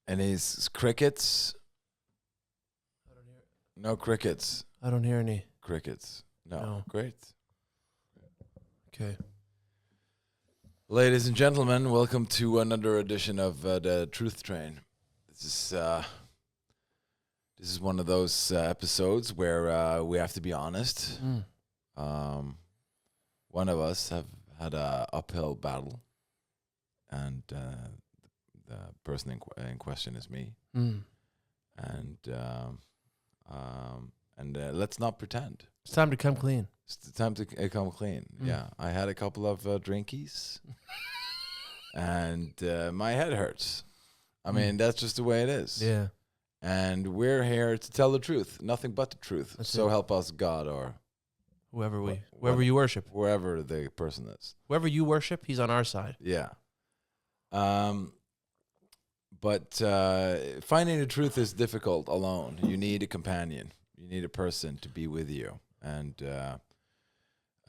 And these crickets. No crickets. I don't hear any. Crickets. No. No. Great. Okay. Ladies and gentlemen, welcome to another edition of the Truth Train. This is one of those episodes where we have to be honest. One of us have had a uphill battle, and the person in question is me. And let's not pretend. It's time to come clean. It's the time to come clean. Yeah, I had a couple of drinkies, and my head hurts. I mean, that's just the way it is. Yeah. And we're here to tell the truth, nothing but the truth. That's so it. help us God, or whoever you worship. wherever the person is. Whoever you worship, he's on our side. Yeah. But finding the truth is difficult alone. You need a companion. You need a person to be with you. And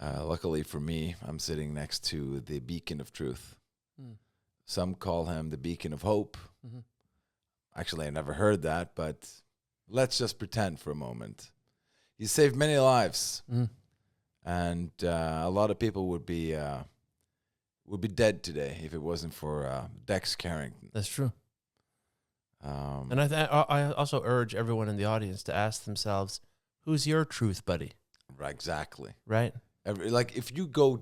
luckily for me, I'm sitting next to the beacon of truth. Some call him the beacon of hope. Actually, I never heard that, but let's just pretend for a moment. He saved many lives. And a lot of people would be dead today if it wasn't for Dex Carrington. That's true. And I also urge everyone in the audience to ask themselves, who's your truth buddy? Exactly. Right? Like if you go,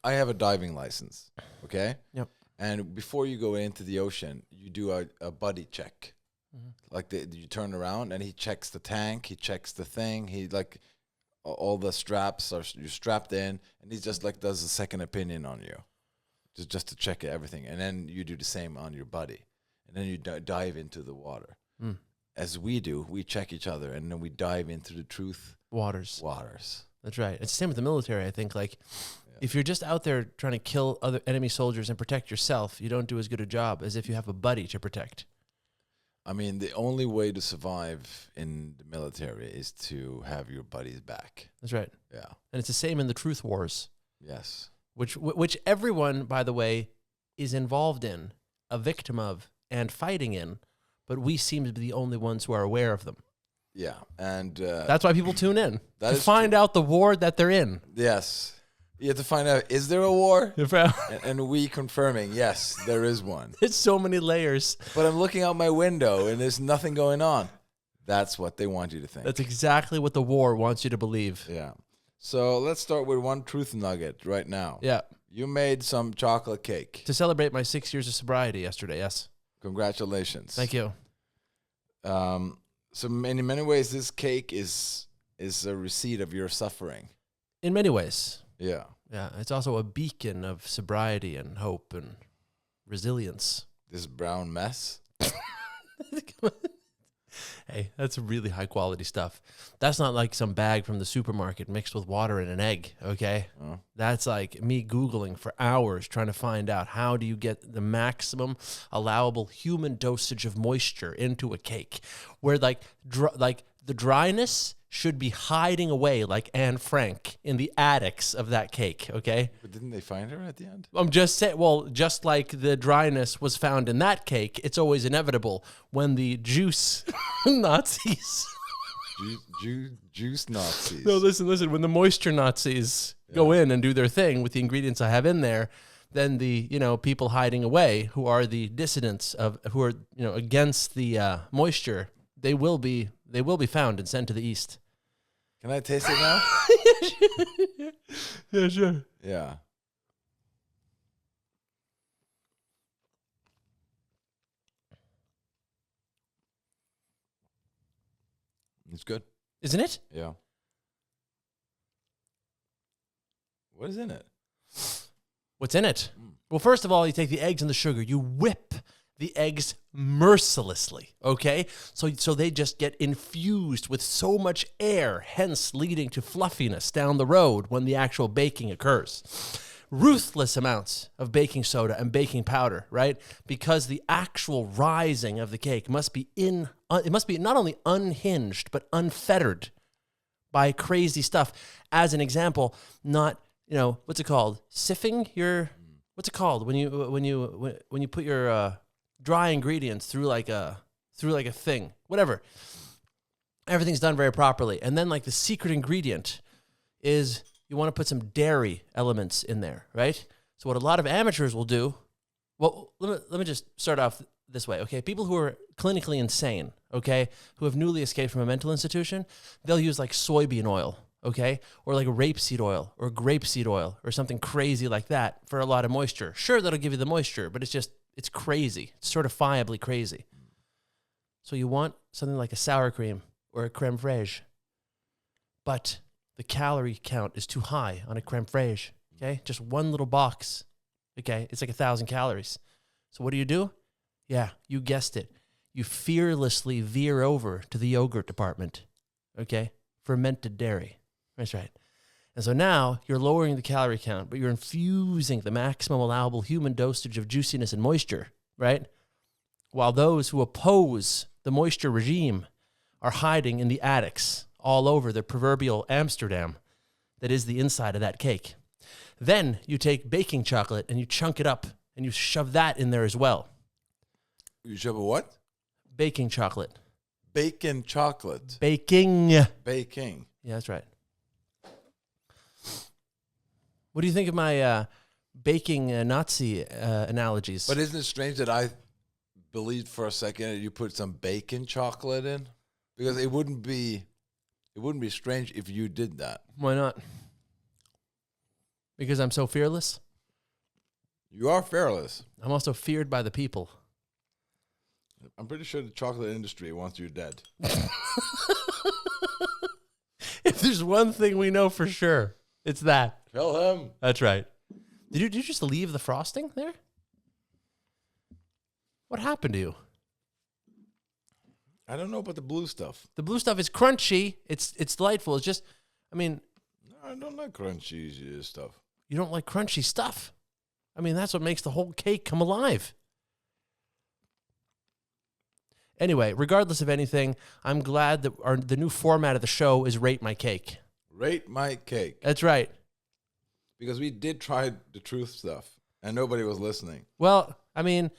I have a diving license, okay? Yep. And before you go into the ocean, you do a buddy check. Like you turn around and he checks the tank, he checks the thing, he like all the straps you're strapped in, and he just like does a second opinion on you, just to check everything, and then you do the same on your buddy, and then you dive into the water. As we do, we check each other, and then we dive into the truth Waters. That's right. It's the same with the military, I think. Like, if you're just out there trying to kill other enemy soldiers and protect yourself, you don't do as good a job as if you have a buddy to protect. I mean, the only way to survive in the military is to have your buddies back. That's right. Yeah. And it's the same in the truth wars, Yes. which everyone, by the way, is involved in, a victim of, and fighting in, but we seem to be the only ones who are aware of them. Yeah. And That's why people tune in, that to is find out the war that they're in. yes. You have to find out, is there a war? It's And we confirming, yes, there is one. so many layers. But I'm looking out my window and there's nothing going on. That's what they want you to think. That's exactly what the war wants you to believe. Yeah. So let's start with one truth nugget right now. Yeah. You made some chocolate cake. To celebrate my 6 years of sobriety yesterday, yes. Congratulations. Thank you. So in many ways, this cake is a receipt of your suffering. In many ways. Yeah. Yeah, it's also a beacon of sobriety and hope and resilience. This brown mess. Hey, that's really high quality stuff. That's not like some bag from the supermarket mixed with water and an egg, okay? Oh. That's like me Googling for hours trying to find out how do you get the maximum allowable human dosage of moisture into a cake where like the dryness should be hiding away like Anne Frank in the attics of that cake, okay? But didn't they find her at the end? I'm just saying, well, just like the dryness was found in that cake, it's always inevitable when the juice Nazis. Juice Nazis. No, listen. When the moisture Nazis go in and do their thing with the ingredients I have in there, then the people hiding away who are the dissidents who are against the moisture, they will be found and sent to the east. Can I taste it now? Yeah, sure. Yeah. It's good. Isn't it? Yeah. What is in it? What's in it? Well, first of all, you take the eggs and the sugar. You whip the eggs mercilessly, okay? So they just get infused with so much air, hence leading to fluffiness down the road when the actual baking occurs. Ruthless amounts of baking soda and baking powder, right? Because the actual rising of the cake must be it must be not only unhinged but unfettered by crazy stuff. As an example, not what's it called? Siphing your what's it called when you put your dry ingredients through like a thing, whatever. Everything's done very properly. And then like the secret ingredient is you want to put some dairy elements in there, right? So what a lot of amateurs will do, well, let me just start off this way, okay? People who are clinically insane, okay, who have newly escaped from a mental institution, they'll use like soybean oil, okay, or like rapeseed oil or grapeseed oil or something crazy like that for a lot of moisture. Sure, that'll give you the moisture, but it's crazy. It's certifiably crazy. So you want something like a sour cream or a creme fraiche, but the calorie count is too high on a creme fraiche, okay? Just one little box, okay? It's like 1,000 calories. So what do? Yeah, you guessed it. You fearlessly veer over to the yogurt department, okay? Fermented dairy. That's right. And so now you're lowering the calorie count, but you're infusing the maximum allowable human dosage of juiciness and moisture, right? While those who oppose the moisture regime are hiding in the attics all over the proverbial Amsterdam that is the inside of that cake. Then you take baking chocolate and you chunk it up and you shove that in there as well. You shove a what? Baking chocolate. Bacon chocolate. Baking. Yeah, that's right. What do you think of my baking Nazi analogies? But isn't it strange that I believed for a second that you put some bacon chocolate in? Because it wouldn't be strange if you did that. Why not? Because I'm so fearless? You are fearless. I'm also feared by the people. I'm pretty sure the chocolate industry wants you dead. If there's one thing we know for sure, it's that. Tell him. That's right. Did you just leave the frosting there? What happened to you? I don't know about the blue stuff. The blue stuff is crunchy. It's delightful. It's just, I mean... No, I don't like crunchy stuff. You don't like crunchy stuff? I mean, that's what makes the whole cake come alive. Anyway, regardless of anything, I'm glad that the new format of the show is Rate My Cake. Rate My Cake. That's right. Because we did try the truth stuff, and nobody was listening. Well, I mean,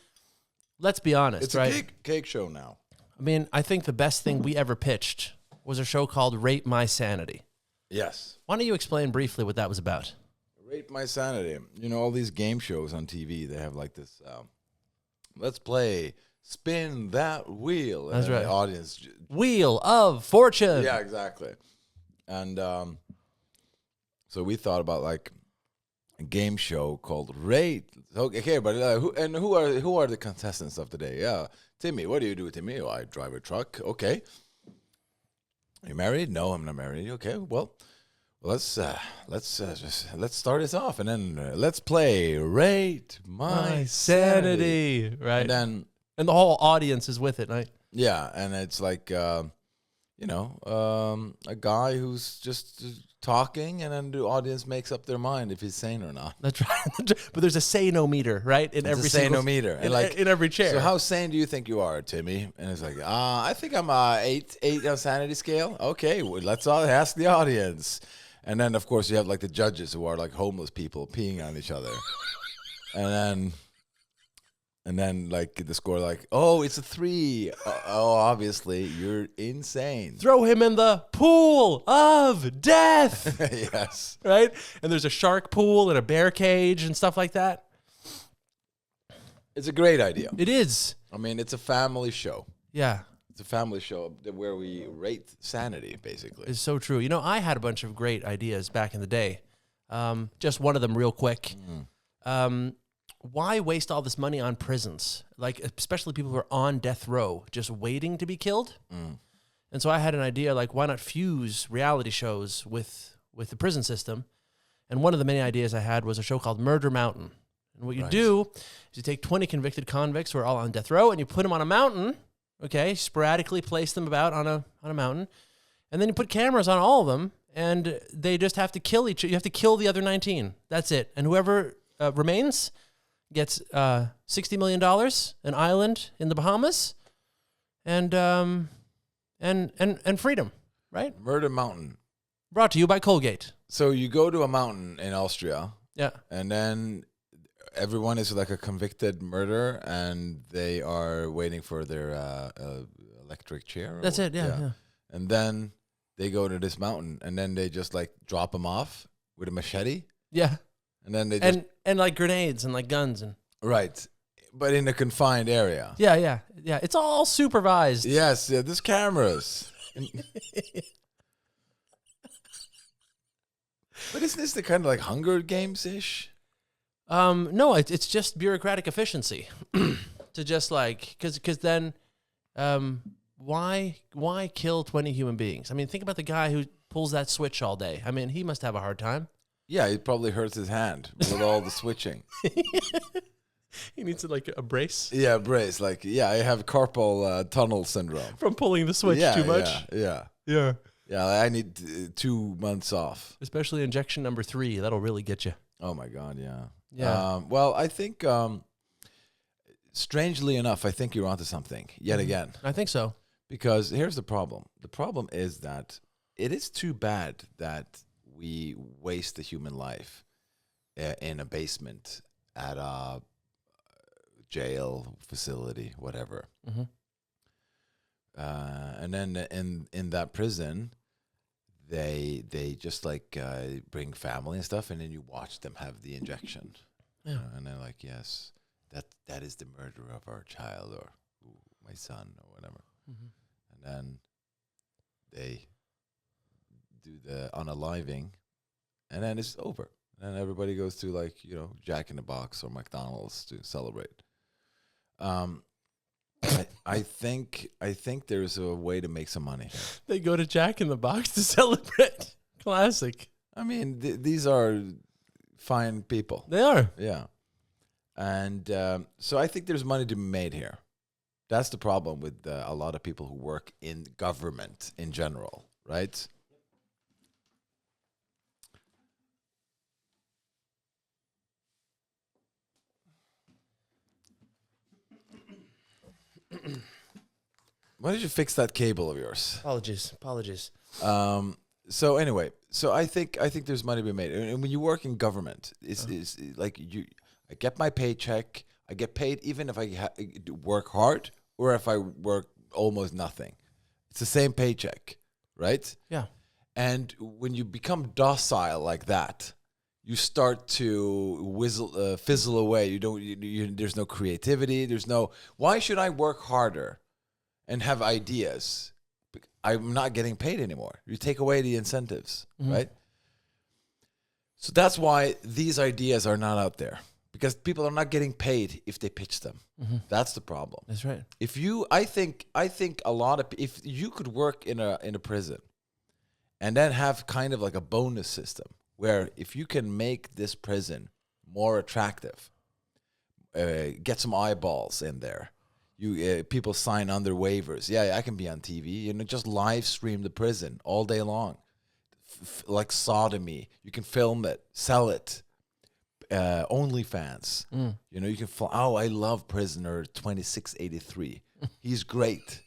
let's be honest, it's right? It's a cake show now. I mean, I think the best thing we ever pitched was a show called Rate My Sanity. Yes. Why don't you explain briefly what that was about? Rate My Sanity. You know, all these game shows on TV, they have like this, let's play, spin that wheel. That's and right. The audience. Wheel of Fortune. Yeah, exactly. And so we thought about like a game show called Rate. Okay, but who are the contestants of today? Yeah. Timmy, what do you do, Timmy? Oh, I drive a truck. Okay. Are you married? No, I'm not married. Okay, well, let's start this off, and then let's play Rate My Sanity. Right. And the whole audience is with it, right? Yeah, and it's like a guy who's just talking, and then the audience makes up their mind if he's sane or not. That's right. But there's a say-no-meter, right? In every say-no-meter. In every chair. So how sane do you think you are, Timmy? And it's like, I think I'm a 8 on sanity scale. Okay, well, let's all ask the audience. And then, of course, you have like the judges who are like homeless people peeing on each other. And then, like, the score, like, oh, it's a 3. Oh, obviously, you're insane. Throw him in the pool of death. Yes. Right? And there's a shark pool and a bear cage and stuff like that. It's a great idea. It is. I mean, it's a family show. Yeah. It's a family show where we rate sanity, basically. It's so true. You know, I had a bunch of great ideas back in the day. Just one of them real quick. Why waste all this money on prisons? Like, especially people who are on death row, just waiting to be killed. And so I had an idea, like, why not fuse reality shows with the prison system? And one of the many ideas I had was a show called Murder Mountain. And what you do is you take 20 convicted convicts who are all on death row, and you put them on a mountain, okay, sporadically place them about on a mountain, and then you put cameras on all of them, and they just have to kill each other. You have to kill the other 19. That's it. And whoever remains gets $60 million, an island in the Bahamas, and freedom, right? Murder Mountain. Brought to you by Colgate. So you go to a mountain in Austria. Yeah. And then everyone is like a convicted murderer, and they are waiting for their electric chair. That's it. Yeah. And then they go to this mountain, and then they just like drop them off with a machete. Yeah. And then they just and like grenades and like guns and right, but in a confined area. Yeah. It's all supervised. Yes, yeah. There's cameras. But isn't this the kind of like Hunger Games ish? No, it's just bureaucratic efficiency to just like because then why kill 20 human beings? I mean, think about the guy who pulls that switch all day. I mean, he must have a hard time. Yeah, it probably hurts his hand with all the switching. He needs like a brace. Yeah, brace. Like, yeah, I have carpal tunnel syndrome From pulling the switch too much. Yeah. I need 2 months off. Especially injection number 3. That'll really get you. Oh, my God, yeah. Yeah. Well, I think, strangely enough, I think you're onto something yet again. I think so. Because here's the problem. The problem is that it is too bad that we waste a human life in a basement at a jail facility, whatever. Mm-hmm. And then in that prison, they just like bring family and stuff, and then you watch them have the injection. Yeah. And they're like, yes, that is the murder of our child or my son or whatever. Mm-hmm. And then they do the unaliving, and then it's over. And then everybody goes to like, Jack in the Box or McDonald's to celebrate. I think there's a way to make some money. They go to Jack in the Box to celebrate. Classic. I mean, these are fine people. They are. Yeah. And so I think there's money to be made here. That's the problem with a lot of people who work in government in general, right? Why did you fix that cable of yours? Apologies. So anyway, I think there's money to be made, and when you work in government, it's like I get my paycheck. I get paid even if I work hard or if I work almost nothing. It's the same paycheck, right? Yeah. And when you become docile like that, you start to fizzle away. There's no creativity. Why should I work harder and have ideas? I'm not getting paid anymore. You take away the incentives, right? So that's why these ideas are not out there, because people are not getting paid if they pitch them. That's the problem. That's right. I think if you could work in a prison and then have kind of like a bonus system where if you can make this prison more attractive, get some eyeballs in there, people sign under waivers. Yeah, I can be on TV. Just live stream the prison all day long, like sodomy. You can film it, sell it. OnlyFans. You can. I love prisoner 2683. He's great.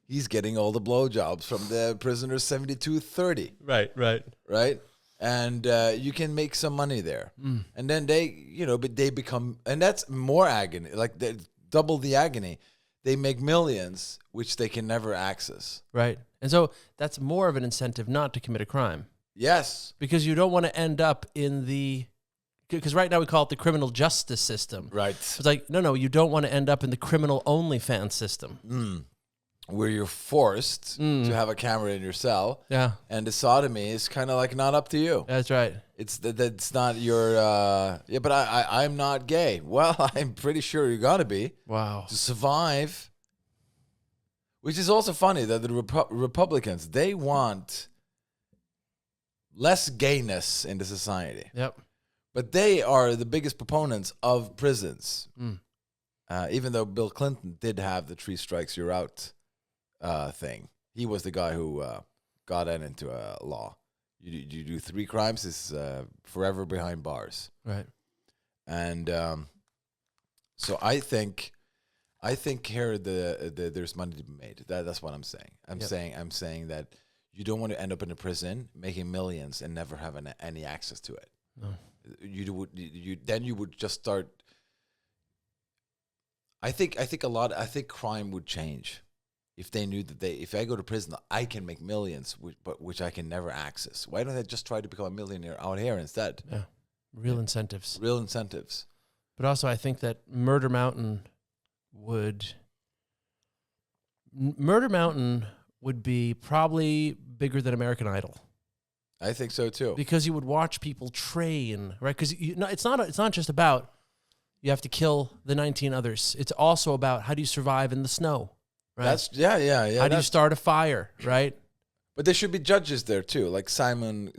He's getting all the blowjobs from the prisoner 7230. Right. And you can make some money there. And then but they become, and that's more agony, like double the agony. They make millions, which they can never access. Right. And so that's more of an incentive not to commit a crime. Yes. Because you don't want to end up because right now we call it the criminal justice system. Right. It's like, no, you don't want to end up in the criminal OnlyFans system. Where you're forced to have a camera in your cell. Yeah. And the sodomy is kind of like not up to you. That's right. That's not your, but I'm not gay. Well, I'm pretty sure you're going to be. Wow. To survive. Which is also funny that the Republicans, they want less gayness in the society. Yep. But they are the biggest proponents of prisons. Even though Bill Clinton did have the 3 strikes you're out thing. He was the guy who got that into law. You do 3 crimes, is forever behind bars. Right. And so I think here there's money to be made. That's what I'm saying. I'm saying that you don't want to end up in a prison making millions and never have any access to it. No. You would just start. I think crime would change if they knew that if I go to prison, I can make millions, which I can never access. Why don't they just try to become a millionaire out here instead? Yeah, real incentives. Real incentives. But also, I think that Murder Mountain would be probably bigger than American Idol. I think so too. Because you would watch people train, right? Because it's not just about you have to kill the 19 others. It's also about how do you survive in the snow, right? That's yeah. How do you start a fire, right? But there should be judges there too, like Simon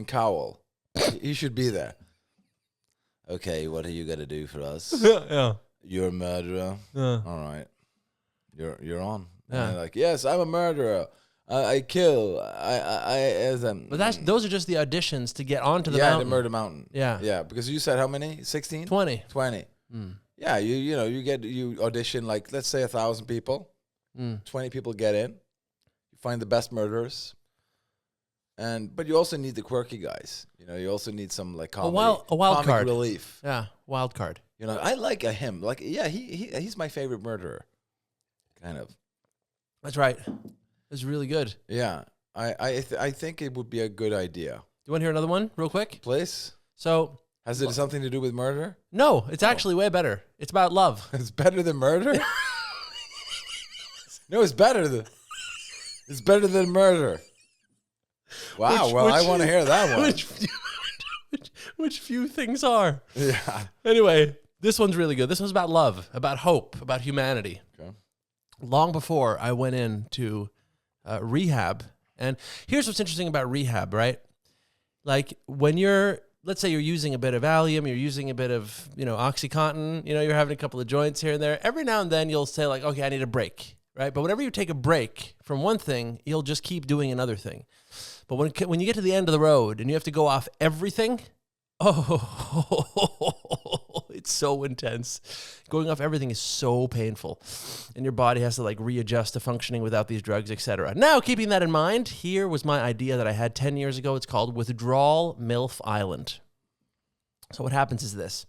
Cowell. He should be there. Okay, what are you gonna do for us? Yeah. You're a murderer. Yeah. All right. You're on. Yeah. And like, yes, I'm a murderer. I kill. But those are just the auditions to get onto the mountain. The Murder Mountain. Yeah. Yeah, because you said how many? 16? 20. 20. Yeah, you audition like, let's say 1,000 people. 20 people get in. You find the best murderers. But you also need the quirky guys. You also need some like comedy, a wild comic card. relief. Yeah, wild card. I like him. Like, yeah, he's my favorite murderer. Kind of. That's right. It's really good. Yeah, I think it would be a good idea. Do you want to hear another one real quick? Please. So, has it something to do with murder? No, it's actually way better. It's about love. It's better than murder? No, it's better than murder. Wow, I want to hear that one. Which few things are. Yeah. Anyway, this one's really good. This one's about love, about hope, about humanity. Okay. Long before I went into rehab, and here's what's interesting about rehab, right? Like when let's say you're using a bit of Valium, you're using a bit of, OxyContin, you're having a couple of joints here and there. Every now and then you'll say like, okay, I need a break, right? But whenever you take a break from one thing, you'll just keep doing another thing. But when you get to the end of the road and you have to go off everything, it's so intense. Going off everything is so painful. And your body has to like readjust to functioning without these drugs, etc. Now, keeping that in mind, here was my idea that I had 10 years ago. It's called Withdrawal Milf Island. So what happens is this.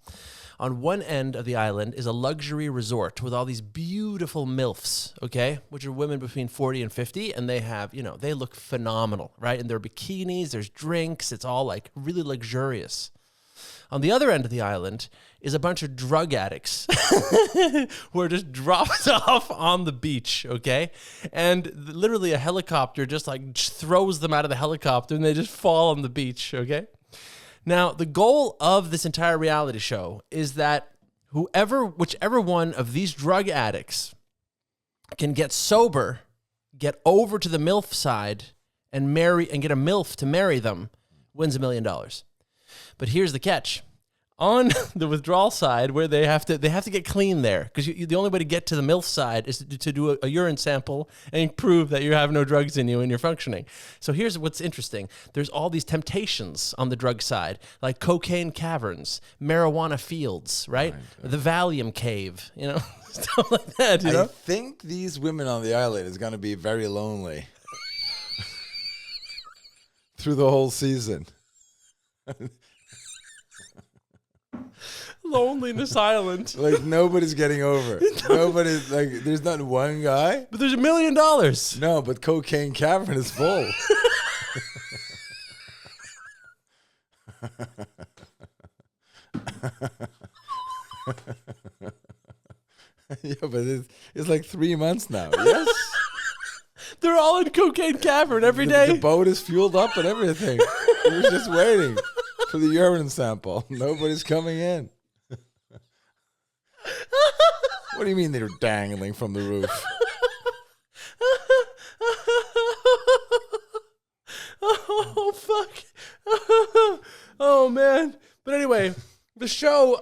On one end of the island is a luxury resort with all these beautiful MILFs, okay, which are women between 40 and 50, and they have, they look phenomenal, right? In their bikinis, there's drinks, it's all like really luxurious. On the other end of the island is a bunch of drug addicts who are just dropped off on the beach, okay? And literally a helicopter just throws them out of the helicopter and they just fall on the beach, okay? Now, the goal of this entire reality show is that whichever one of these drug addicts can get sober, get over to the MILF side, and get a MILF to marry them, wins $1 million. But here's the catch. On the withdrawal side, where they have to get clean there, because the only way to get to the MILF side is to do a urine sample and prove that you have no drugs in you and you're functioning. So here's what's interesting. There's all these temptations on the drug side, like cocaine caverns, marijuana fields, right? The Valium cave, stuff like that. I think these women on the island is going to be very lonely through the whole season. Loneliness Island. Like nobody's getting over. Nobody's like, there's not one guy. But there's $1 million. No, but Cocaine Cavern is full. Yeah, but it's like 3 months now. Yes. They're all in Cocaine Cavern every day. The boat is fueled up and everything. We're just waiting for the urine sample. Nobody's coming in. What do you mean they're dangling from the roof? Oh, fuck. Oh, man. But anyway, the show...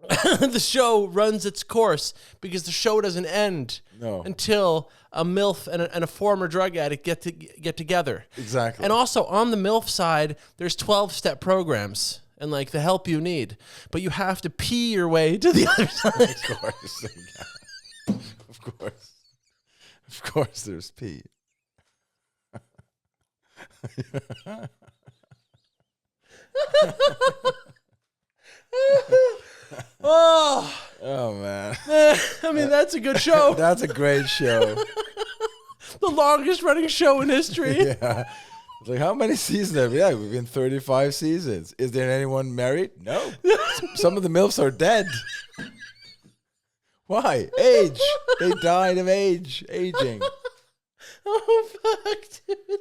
the show runs its course because the show doesn't end until a MILF and a former drug addict get together. Exactly. And also on the MILF side, there's 12-step programs and like the help you need, but you have to pee your way to the other side. Of course. Of course. Of course there's pee. Oh, Oh man, I mean, that's a good show. that's a great show. The longest running show in history. Yeah. It's like, how many seasons have we? Yeah, we've been 35 seasons. Is there anyone married? No. Some of the MILFs are dead. Why? Age. They died of aging. Oh, fuck, dude.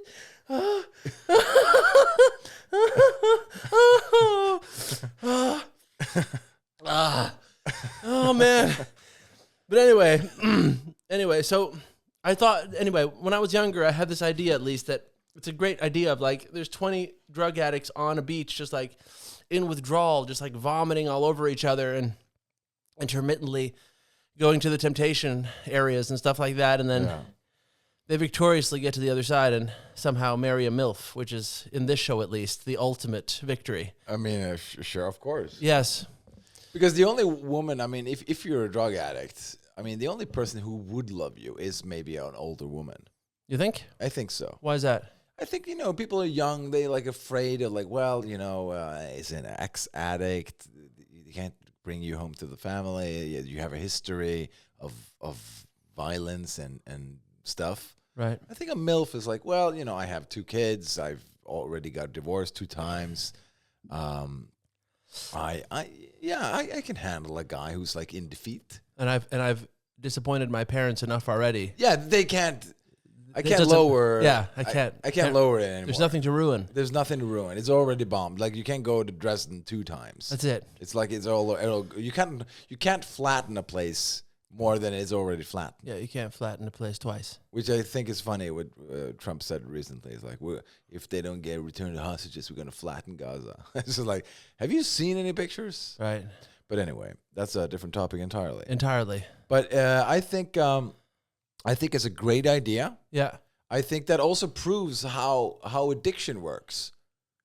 Oh, man. But anyway, so I thought, when I was younger, I had this idea, at least, that it's a great idea of, like, there's 20 drug addicts on a beach, just like in withdrawal, just like vomiting all over each other and intermittently going to the temptation areas and stuff like that. And then they victoriously get to the other side and somehow marry a MILF, which is, in this show at least, the ultimate victory. I mean, sure, of course. Yes. Because the only woman, I mean, if you're a drug addict, I mean, the only person who would love you is maybe an older woman. You think? I think so. Why is that? I think, people are young. They like afraid of like, well, is an ex-addict. You can't bring you home to the family. You have a history of violence and stuff. Right. I think a MILF is like, well, I have 2 kids. I've already got divorced 2 times. I can handle a guy who's like in defeat. And I've disappointed my parents enough already. Yeah, they can't. I can't lower. Yeah, I can't. I can't lower it anymore. There's nothing to ruin. There's nothing to ruin. It's already bombed. Like you can't go to Dresden 2 times. That's it. It's like you can't flatten a place more than it's already flattened. Yeah, you can't flatten a place twice. Which I think is funny. What Trump said recently is like, if they don't get returned hostages, we're going to flatten Gaza. It's just like, have you seen any pictures? Right. But anyway, that's a different topic entirely. But I think it's a great idea. Yeah. I think that also proves how addiction works.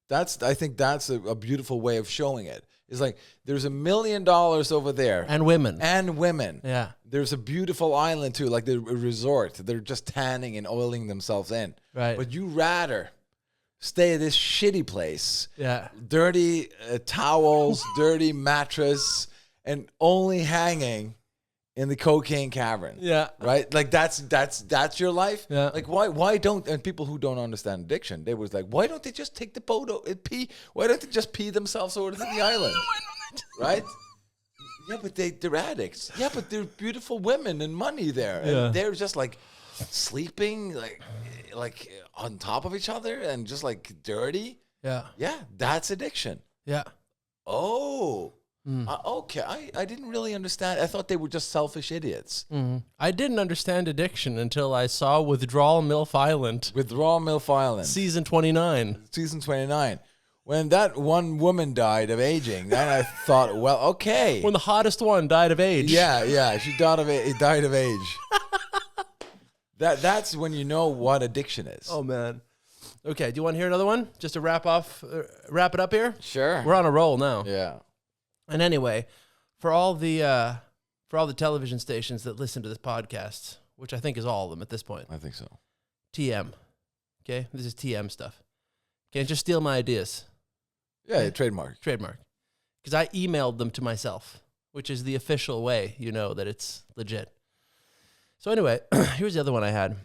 I think that's a beautiful way of showing it. It's like there's $1 million over there. And women. Yeah. There's a beautiful island too, like the resort. They're just tanning and oiling themselves in. Right. But you rather stay at this shitty place. Yeah. Dirty towels, dirty mattress, and only hanging in the cocaine cavern. Yeah. Right? Like that's your life? Yeah. Like why don't, and people who don't understand addiction, they was like, why don't they just take the boat and pee? Why don't they just pee themselves over to the island? Right? Yeah, but they're addicts. Yeah, but they're beautiful women and money there. Yeah. And they're just like sleeping like on top of each other and just like dirty. Yeah. Yeah, that's addiction. Yeah. Oh. Okay, I didn't really understand. I thought they were just selfish idiots. Mm-hmm. I didn't understand addiction until I saw Withdrawal Milf Island. Withdrawal Milf Island. Season 29. Season 29. When that one woman died of aging, then I thought, well, okay. When the hottest one died of age. Yeah, she died of age. That's when you know what addiction is. Oh, man. Okay, do you want to hear another one? Just to wrap it up here? Sure. We're on a roll now. Yeah. And anyway, for all the television stations that listen to this podcast, which I think is all of them at this point. I think so. TM. Okay? This is TM stuff. Can't just steal my ideas. Yeah, trademark. Because I emailed them to myself, which is the official way you know that it's legit. So anyway, here's the other one I had.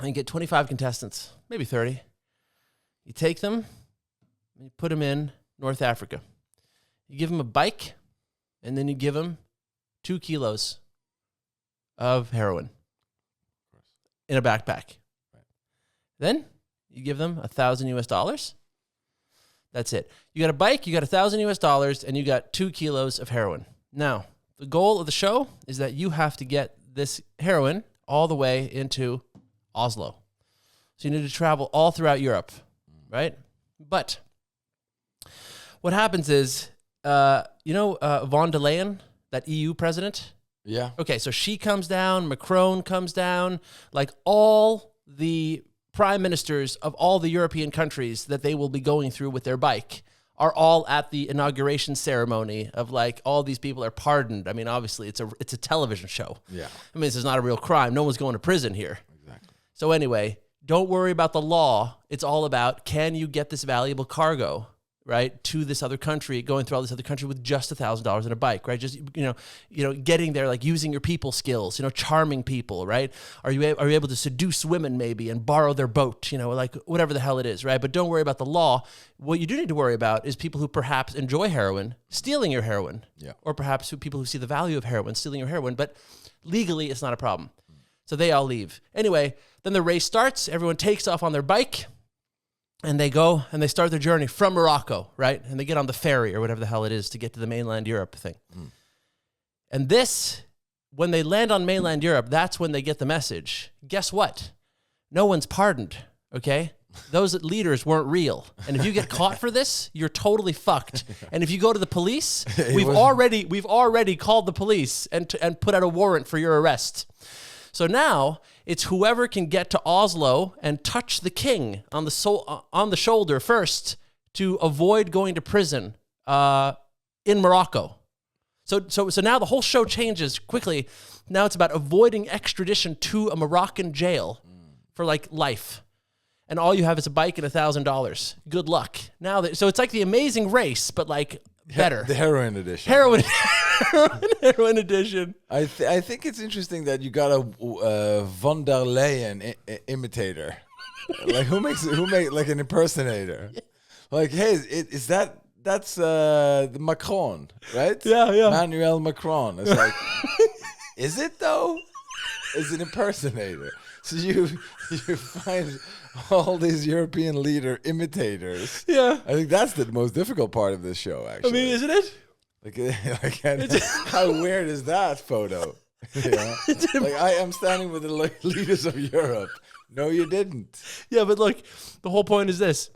You get 25 contestants, maybe 30. You take them, and you put them in North Africa. You give them a bike, and then you give them 2 kilos of heroin in a backpack. Right. Then you give them $1,000 US. That's it. You got a bike, you got $1,000 US, and you got 2 kilos of heroin. Now, the goal of the show is that you have to get this heroin all the way into Oslo. So you need to travel all throughout Europe, right? But what happens is, von der Leyen, that EU president? Yeah. Okay, so she comes down, Macron comes down, like all the prime ministers of all the European countries that they will be going through with their bike are all at the inauguration ceremony of like all these people are pardoned. I mean, obviously it's a television show. Yeah. I mean, this is not a real crime. No one's going to prison here. Exactly. So anyway, don't worry about the law. It's all about, can you get this valuable cargo, right, to this other country, going through all this other country with just $1,000 in a bike, right? Just, getting there, like using your people skills, charming people, right? Are you able to seduce women maybe and borrow their boat, like whatever the hell it is, right? But don't worry about the law. What you do need to worry about is people who perhaps enjoy heroin, stealing your heroin, or perhaps people who see the value of heroin, stealing your heroin, but legally it's not a problem. So they all leave. Anyway, then the race starts. Everyone takes off on their bike. And they go and they start their journey from Morocco, right? And they get on the ferry or whatever the hell it is to get to the mainland Europe thing. And this, when they land on mainland Europe, that's when they get the message. Guess what? No one's pardoned, okay? Those leaders weren't real. And if you get caught for this, you're totally fucked. And if you go to the police, we've already called the police and put out a warrant for your arrest. So now it's whoever can get to Oslo and touch the king on the shoulder first to avoid going to prison in Morocco. So now the whole show changes quickly. Now it's about avoiding extradition to a Moroccan jail for like life. And all you have is a bike and $1,000. Good luck. So it's like The Amazing Race, but like better. The heroin edition. Heroin edition. I think it's interesting that you got a von der Leyen imitator. Like who makes like an impersonator? Like, hey, that's the Macron, right? Yeah. Emmanuel Macron. It's like, is it though? It's an impersonator. So you find all these European leader imitators. Yeah. I think that's the most difficult part of this show, actually. I mean, isn't it? How weird is that photo? Like I am standing with the leaders of Europe. No, you didn't. Yeah, but look, the whole point is this.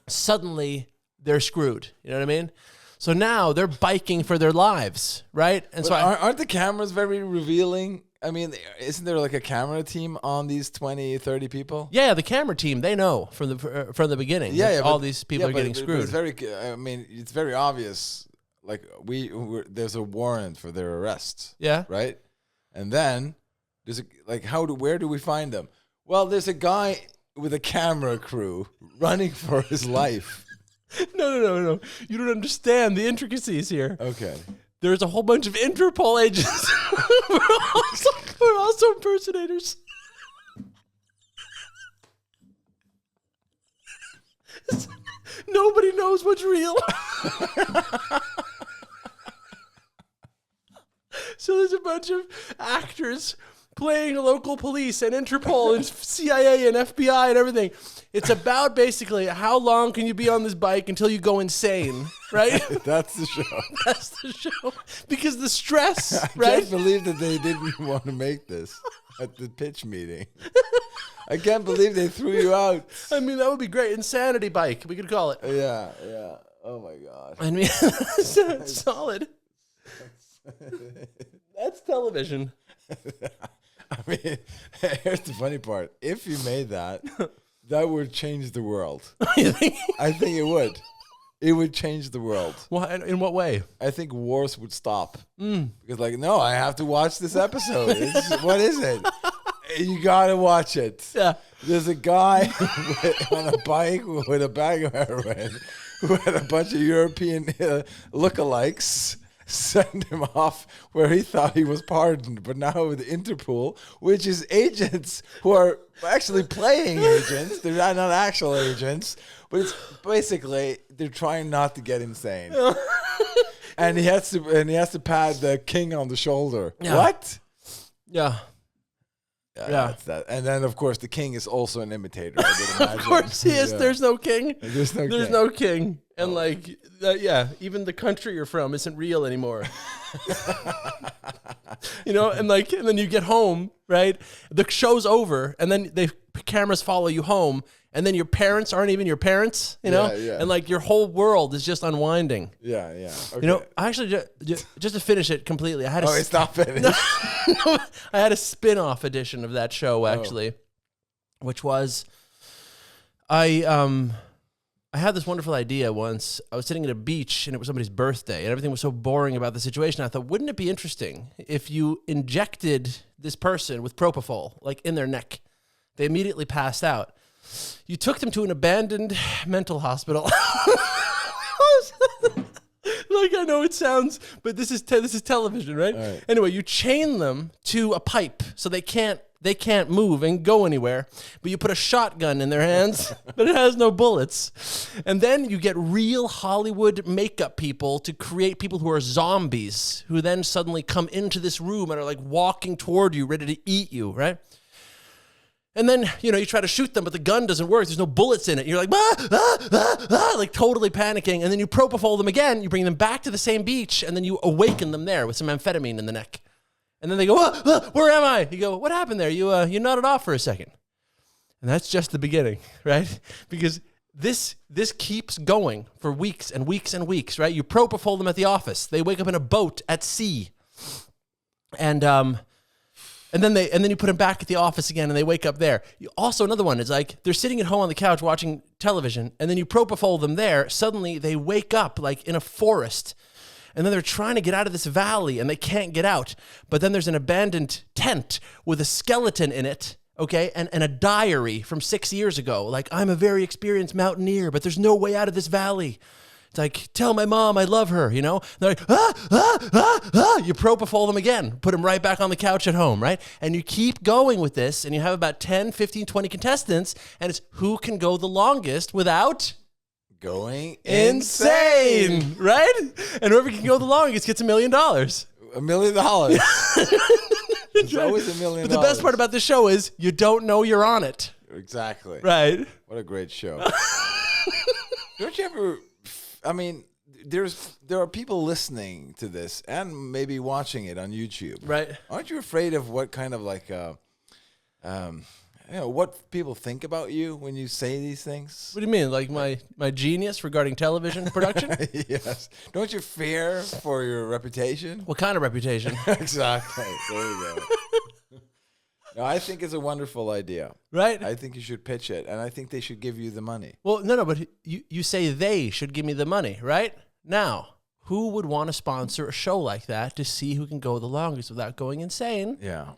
Suddenly, they're screwed. You know what I mean? So now they're biking for their lives, right? And but aren't the cameras very revealing? I mean, isn't there like a camera team on these 20, 30 people? Yeah, the camera team, they know from the beginning. Yeah, all these people are getting screwed. It's very obvious. Like there's a warrant for their arrest. Yeah. Right? And then there's where do we find them? Well, there's a guy with a camera crew running for his life. No. You don't understand the intricacies here. Okay. There's a whole bunch of Interpol agents who are also impersonators. Nobody knows what's real. So there's a bunch of actors playing local police and Interpol and CIA and FBI and everything. It's about basically how long can you be on this bike until you go insane, right? That's the show. That's the show. Because the stress, I right? can't believe that they didn't want to make this at the pitch meeting. I can't believe they threw you out. I mean, that would be great. Insanity bike, we could call it. Yeah. Oh my God. I mean, that's solid. That's television. I mean, here's the funny part. If you made that, that would change the world. You think? I think it would. It would change the world. What? In what way? I think wars would stop. Because no, I have to watch this episode. What is it? You got to watch it. Yeah. There's a guy on a bike with a bag of heroin who had a bunch of European lookalikes send him off where he thought he was pardoned, but now with Interpol, which is agents who are actually playing agents. They're not actual agents, but it's basically they're trying not to get insane. And he has to pat the king on the shoulder. Yeah. What? Yeah. Yeah. That's that. And then of course the king is also an imitator. I would imagine. Of course he is. Yeah. There's no king. There's no king. And even the country you're from isn't real anymore. And then you get home, right? The show's over, and then cameras follow you home, and then your parents aren't even your parents, Yeah. And your whole world is just unwinding. Yeah. Okay. I actually just to finish it completely, I had it's not finished. No, I had a spin-off edition of that show actually, which was I had this wonderful idea once. I was sitting at a beach and it was somebody's birthday and everything was so boring about the situation. I thought, wouldn't it be interesting if you injected this person with propofol, like in their neck, They immediately passed out. You took them to an abandoned mental hospital. Like, I know it sounds, but this is television, right? Right? Anyway, you chain them to a pipe so they can't move and go anywhere. But you put a shotgun in their hands, but it has no bullets. And then you get real Hollywood makeup people to create people who are zombies, who then suddenly come into this room and are like walking toward you, ready to eat you, right? And then, you try to shoot them, but the gun doesn't work. There's no bullets in it. You're like, like totally panicking. And then you propofol them again. You bring them back to the same beach, and then you awaken them there with some amphetamine in the neck. And then they go, where am I? You go, what happened there? You nodded off for a second. And that's just the beginning, right? Because this keeps going for weeks and weeks and weeks, right? You propofol them at the office. They wake up in a boat at sea. And then you put them back at the office again, and they wake up there. Also, another one is like they're sitting at home on the couch watching television, and then you propofol them there. Suddenly, they wake up like in a forest, and then they're trying to get out of this valley, and they can't get out. But then there's an abandoned tent with a skeleton in it, okay, and a diary from 6 years ago. Like, I'm a very experienced mountaineer, but there's no way out of this valley. It's like, tell my mom I love her, They're like, You propofol them again, put them right back on the couch at home, right? And you keep going with this, and you have about 10, 15, 20 contestants, and it's who can go the longest without going insane, right? And whoever can go the longest gets $1 million. $1 million. It's always $1 million. But the best part about this show is you don't know you're on it. Exactly. Right. What a great show. Don't you ever... I mean, there are people listening to this and maybe watching it on YouTube. Right. Aren't you afraid of what kind of like, what people think about you when you say these things? What do you mean? Like my genius regarding television production? Yes. Don't you fear for your reputation? What kind of reputation? Exactly. There you go. No, I think it's a wonderful idea. Right? I think you should pitch it, and I think they should give you the money. Well, no, but you say they should give me the money, right? Now, who would want to sponsor a show like that to see who can go the longest without going insane? Yeah.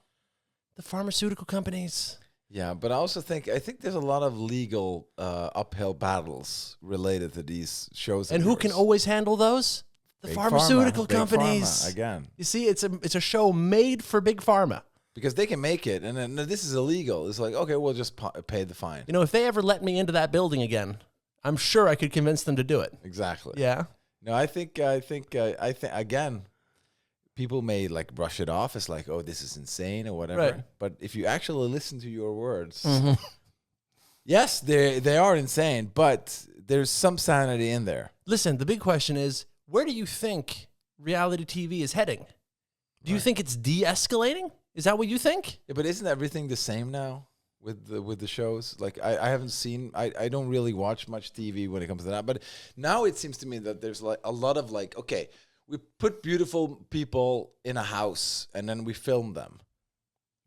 The pharmaceutical companies. Yeah, but I think there's a lot of legal uphill battles related to these shows. And who can always handle those? The pharmaceutical companies. Big Pharma, again. You see, it's a show made for Big Pharma. Because they can make it, and then no, this is illegal. It's like, okay, we'll just pay the fine. If they ever let me into that building again, I'm sure I could convince them to do it. Exactly. Yeah. No, I think again, people may like brush it off as like, oh, this is insane or whatever. Right. But if you actually listen to your words, mm-hmm. Yes, they are insane, but there's some sanity in there. Listen, the big question is, where do you think reality TV is heading? Do you think it's de-escalating? Is that what you think? Yeah, but isn't everything the same now with the shows? Like I haven't seen. I don't really watch much TV when it comes to that. But now it seems to me that there's like a lot of like, okay, we put beautiful people in a house and then we film them.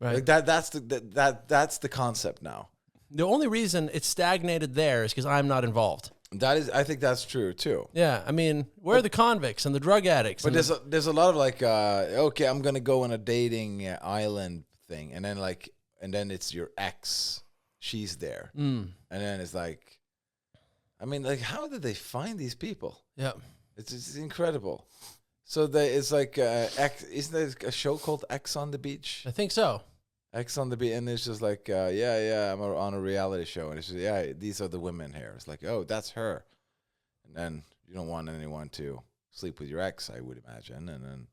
Right. Like that's the concept now. The only reason it's stagnated there is because I'm not involved. I think that's true too. Yeah, I mean, where are the convicts and the drug addicts? But there's a lot of like, okay, I'm gonna go on a dating island thing, and then it's your ex, she's there, and then it's like, I mean, like, how did they find these people? Yeah, it's incredible. So it's like, isn't there a show called X on the Beach? I think so. X on the Beach, and it's just like, I'm on a reality show, and it's just, these are the women here. It's like, oh, that's her, and then you don't want anyone to sleep with your ex, I would imagine, and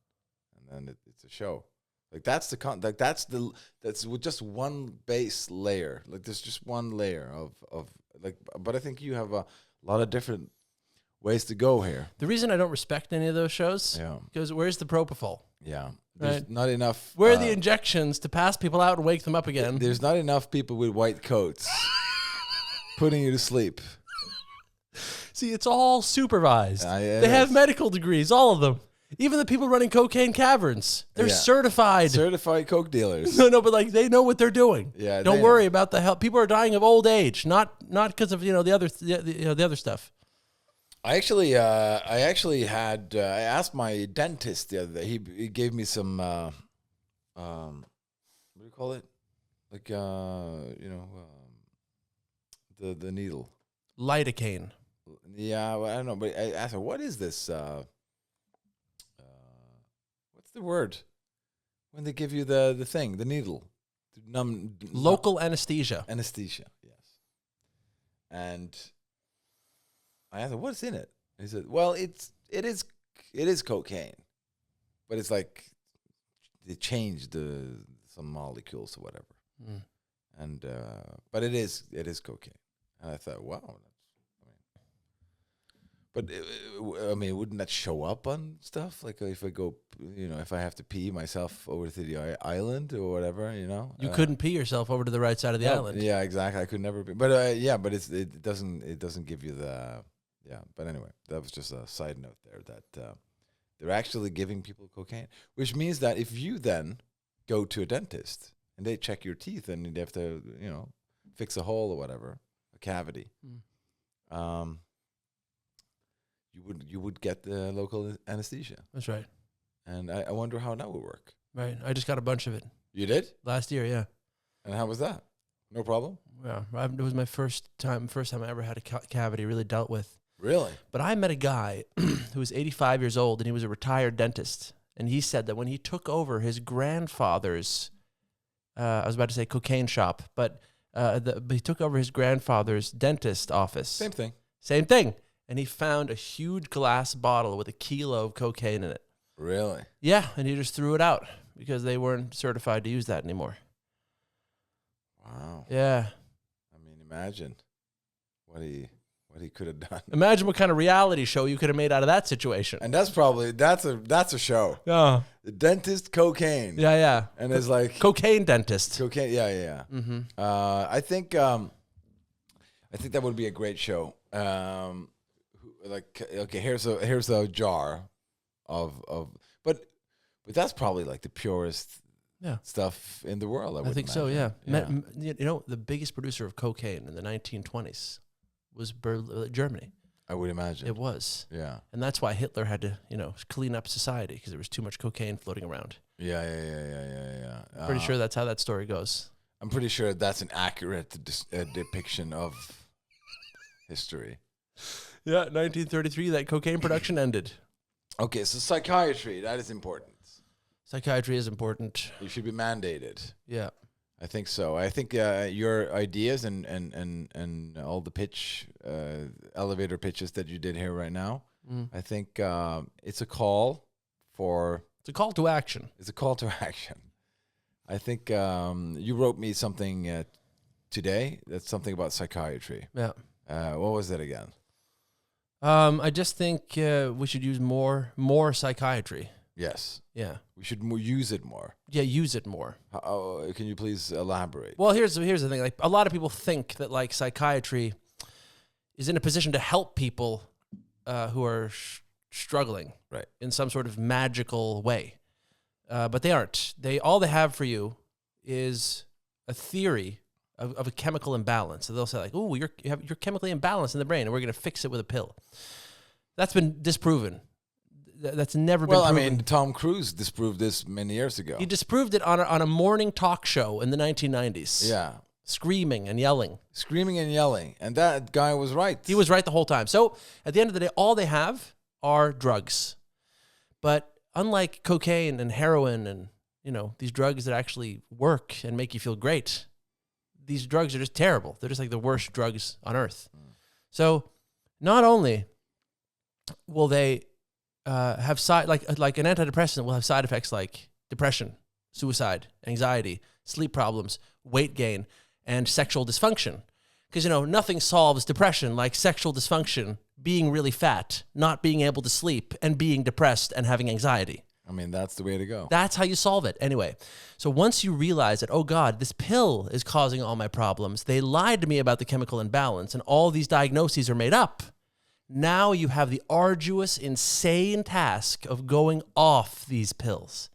then it's a show. Like that's that's with just one base layer. Like there's just one layer of like, but I think you have a lot of different ways to go here. The reason I don't respect any of those shows, because where's the propofol? Yeah. There's not enough. Where are the injections to pass people out and wake them up again? There's not enough people with white coats putting you to sleep. See, it's all supervised. They have is. medical degrees, all of them. Even the people running cocaine caverns, they're certified. Certified coke dealers. No, but like they know what they're doing. Yeah. Don't worry about the health. People are dying of old age, not because of the other stuff. I actually had. I asked my dentist the other day. He gave me some. What do you call it? Like the needle. Lidocaine. Yeah, well, I don't know, but I asked her, what is this? What's the word when they give you the thing, the needle, to Local anesthesia. Anesthesia, yes. And I asked him, what's in it? And he said, well, it is cocaine, but it's like they changed some molecules or whatever. Mm. And but it is cocaine. And I thought, wow. But I mean, wouldn't that show up on stuff? Like if I go, if I have to pee myself over to the island or whatever, You couldn't pee yourself over to the right side of the island. Yeah, exactly. I could never be. But but it doesn't give you the But anyway, that was just a side note there that they're actually giving people cocaine, which means that if you then go to a dentist and they check your teeth and they have to fix a hole or whatever, a cavity. You would get the local anesthesia. That's right. And I wonder how that would work. Right. I just got a bunch of it. You did? Last year, yeah. And how was that? No problem? Yeah. It was my first time I ever had a cavity really dealt with. Really? But I met a guy who was 85 years old, and he was a retired dentist. And he said that when he took over his grandfather's, I was about to say cocaine shop, but he took over his grandfather's dentist office. Same thing. Same thing. And he found a huge glass bottle with 1 kilo of cocaine in it. Really? Yeah, and he just threw it out because they weren't certified to use that anymore. Wow. Yeah. I mean, imagine what he could have done. Imagine what kind of reality show you could have made out of that situation. And that's a show. Yeah. The dentist cocaine. Yeah. And it's like cocaine dentist. Cocaine. Yeah. Mm-hmm. I think that would be a great show. Here's a jar of but that's probably like the purest stuff in the world. I think so. Yeah. The biggest producer of cocaine in the 1920s was Germany. I would imagine it was. Yeah, and that's why Hitler had to clean up society because there was too much cocaine floating around. Yeah. Pretty sure that's how that story goes. I'm pretty sure that's an accurate depiction of history. Yeah, 1933, that cocaine production ended. Okay, so psychiatry, that is important. Psychiatry is important. You should be mandated. Yeah. I think so. I think your ideas and all the elevator pitches that you did here right now, I think it's a call for... It's a call to action. It's a call to action. I think you wrote me something today that's something about psychiatry. Yeah. What was that again? I just think we should use more psychiatry. Yes. Yeah. We should use it more. Yeah, use it more. Can you please elaborate? Well, here's the thing. Like a lot of people think that like psychiatry is in a position to help people who are struggling, right, in some sort of magical way, but they aren't. All they have for you is a theory of a chemical imbalance. So they'll say like, "Oh, you're chemically imbalanced in the brain, and we're going to fix it with a pill." That's been disproven. That's never been proven. Well, I mean, Tom Cruise disproved this many years ago. He disproved it on a morning talk show in the 1990s. Yeah. Screaming and yelling. And that guy was right. He was right the whole time. So at the end of the day, all they have are drugs. But unlike cocaine and heroin and, these drugs that actually work and make you feel great, these drugs are just terrible. They're just like the worst drugs on earth. So not only will they have like an antidepressant will have side effects like depression, suicide, anxiety, sleep problems, weight gain, and sexual dysfunction. Because, nothing solves depression like sexual dysfunction, being really fat, not being able to sleep, and being depressed and having anxiety. I mean, that's the way to go. That's how you solve it. Anyway, so once you realize that, oh God, this pill is causing all my problems, they lied to me about the chemical imbalance, and all these diagnoses are made up. Now you have the arduous, insane task of going off these pills,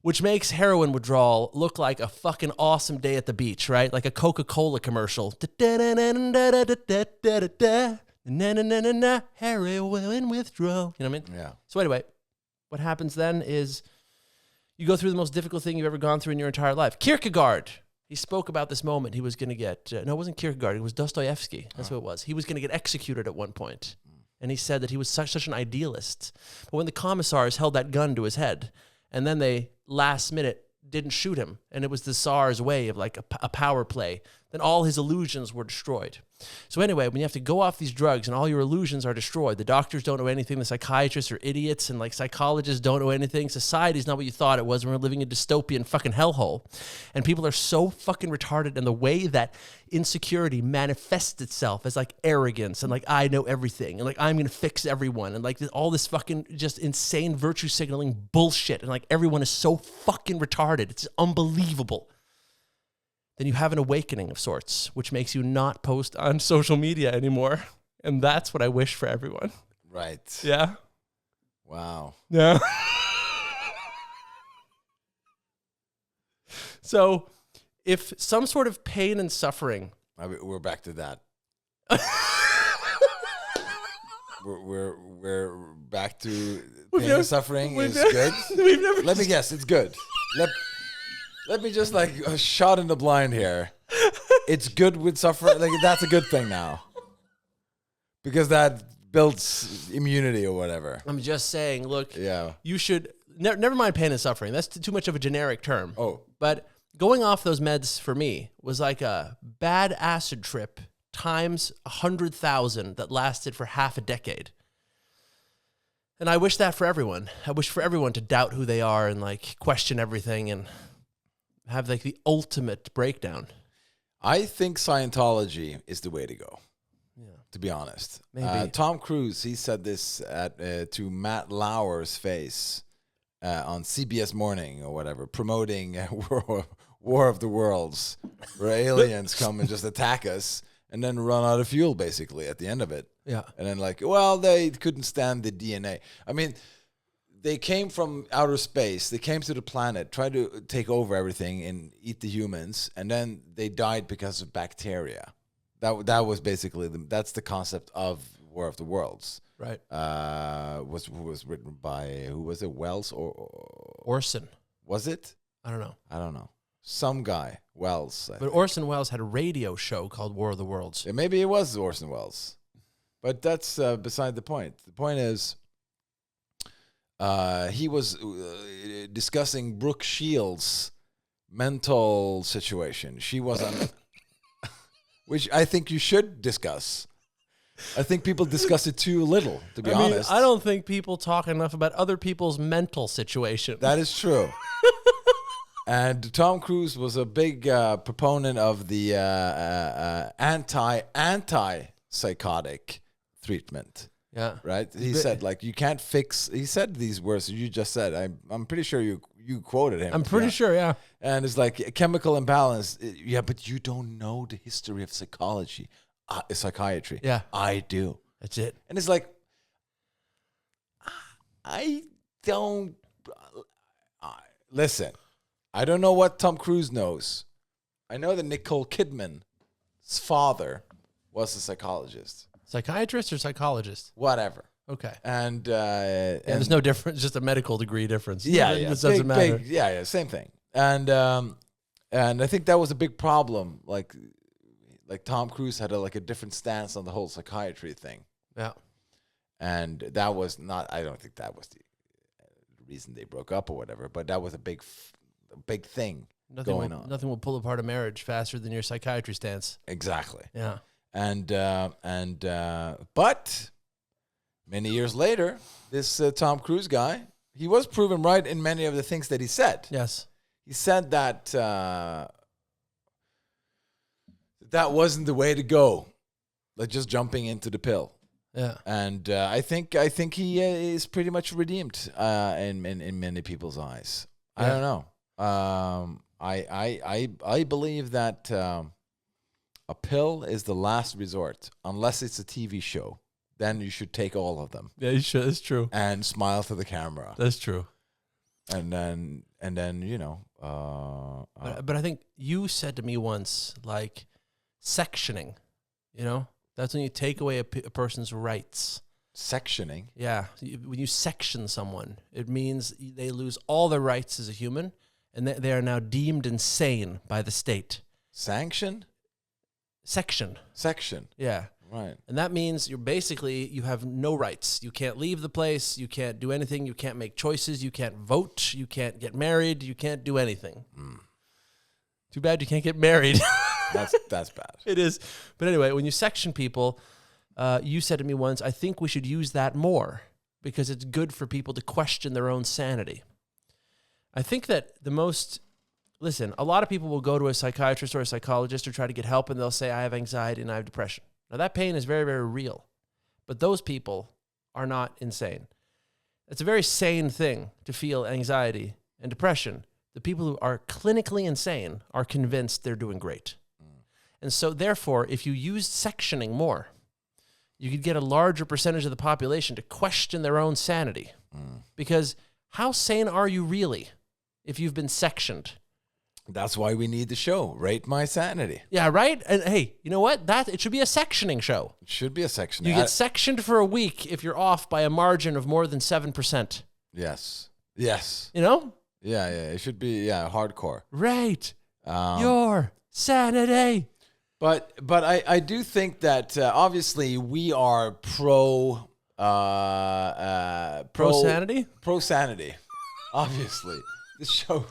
which makes heroin withdrawal look like a fucking awesome day at the beach, right? Like a Coca-Cola commercial. Heroin withdrawal. You know what I mean? Yeah. So anyway, what happens then is you go through the most difficult thing you've ever gone through in your entire life. Kierkegaard, He spoke about this moment he was going to get, no, it wasn't Kierkegaard, it was Dostoevsky. That's what it was. He was going to get executed at one point. And he said that he was such an idealist. But when the commissars held that gun to his head, and then they, last minute, didn't shoot him, and it was the Tsar's way of like a power play, then all his illusions were destroyed. So anyway, when you have to go off these drugs and all your illusions are destroyed, the doctors don't know anything, the psychiatrists are idiots, and like psychologists don't know anything. Society's not what you thought it was. We're living in a dystopian fucking hellhole. And people are so fucking retarded, and the way that insecurity manifests itself as like arrogance and like I know everything and like I'm gonna fix everyone and like all this fucking just insane virtue signaling bullshit, and like everyone is so fucking retarded. It's unbelievable. Then you have an awakening of sorts, which makes you not post on social media anymore. And that's what I wish for everyone. Right. Yeah. Wow. Yeah. So if some sort of pain and suffering... We're back to that. we're back to pain and suffering is good. Let me guess, it's good. Let me just like a shot in the blind here. It's good with suffering. Like that's a good thing now, because that builds immunity or whatever. I'm just saying. Look, yeah, you should never mind pain and suffering. That's too much of a generic term. Oh, but going off those meds for me was like a bad acid trip times 100,000 that lasted for half a decade. And I wish that for everyone. I wish for everyone to doubt who they are and like question everything and have like the ultimate breakdown. I think Scientology is the way to go. Yeah, to be honest. Maybe. Tom Cruise, he said this to Matt Lauer's face on CBS Morning or whatever, promoting War of the Worlds, where aliens come and just attack us and then run out of fuel basically at the end of it. Yeah. And then like, well, they couldn't stand the DNA. I mean, they came from outer space. They came to the planet, tried to take over everything and eat the humans, and then they died because of bacteria. That was basically that's the concept of War of the Worlds. Right. Was written by who was it? Wells or Orson? Was it? I don't know. Some guy, Wells. But Orson Welles had a radio show called War of the Worlds. Yeah, maybe it was Orson Welles, but that's beside the point. The point is. He was discussing Brooke Shields' mental situation. She was on, which I think you should discuss. I think people discuss it too little, to be honest. I don't think people talk enough about other people's mental situation. That is true. And Tom Cruise was a big proponent of the anti-psychotic treatment. Yeah. Right. He said like you can't fix. He said these words you just said. I'm pretty sure you quoted him. I'm pretty sure. Yeah. And it's like a chemical imbalance. Yeah, but you don't know the history of psychology, psychiatry. Yeah, I do. That's it. And it's like I don't listen. I don't know what Tom Cruise knows. I know that Nicole Kidman's father was a psychologist. Psychiatrist or psychologist? Whatever. Okay. And there's no difference, just a medical degree difference. Yeah, It doesn't matter. Yeah, same thing. And I think that was a big problem. Like Tom Cruise had a different stance on the whole psychiatry thing. Yeah. And that was not. I don't think that was the reason they broke up or whatever. But that was a big thing going on. Nothing will pull apart a marriage faster than your psychiatry stance. Exactly. Yeah. But many years later, this Tom Cruise guy, he was proven right in many of the things that he said. Yes. He said that that wasn't the way to go, like just jumping into the pill. Yeah. And I think he is pretty much redeemed in many people's eyes. Yeah. I don't know. I believe that. A pill is the last resort, unless it's a TV show. Then you should take all of them. Yeah, you should. That's true. And smile to the camera. That's true. And then But I think you said to me once, like, sectioning. That's when you take away a person's rights. Sectioning. Yeah, when you section someone, it means they lose all their rights as a human, and they are now deemed insane by the state. Sanction? Section. Yeah. Right. And that means you have no rights. You can't leave the place. You can't do anything. You can't make choices. You can't vote. You can't get married. You can't do anything. Too bad you can't get married. That's bad. It is. But anyway, when you section people, you said to me once, I think we should use that more because it's good for people to question their own sanity. I think that listen, a lot of people will go to a psychiatrist or a psychologist or try to get help, and they'll say, I have anxiety and I have depression. Now, that pain is very, very real, but those people are not insane. It's a very sane thing to feel anxiety and depression. The people who are clinically insane are convinced they're doing great. And so, therefore, if you used sectioning more, you could get a larger percentage of the population to question their own sanity. Because how sane are you really if you've been sectioned? That's why we need the show, Rate My Sanity. Yeah, right? And hey, you know what? It should be a sectioning show. It should be a sectioning. You get sectioned for a week if you're off by a margin of more than 7%. Yes. You know? Yeah. It should be, hardcore. Right. Your sanity. But I do think that obviously we are pro sanity? Pro sanity. Obviously. This show...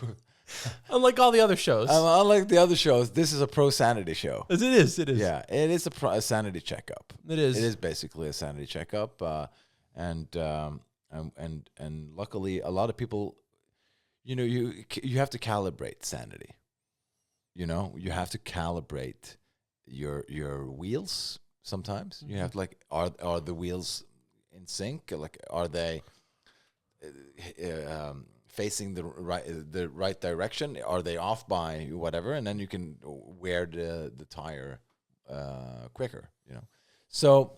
Unlike all the other shows. Unlike the other shows, this is a pro sanity show. It is. Yeah, it is a sanity checkup. It is. It is basically a sanity checkup, and luckily, a lot of people, you have to calibrate sanity. You have to calibrate your wheels. Sometimes you have to are the wheels in sync? Like, are they facing the right direction? Are they off by whatever? And then you can wear the tire quicker. So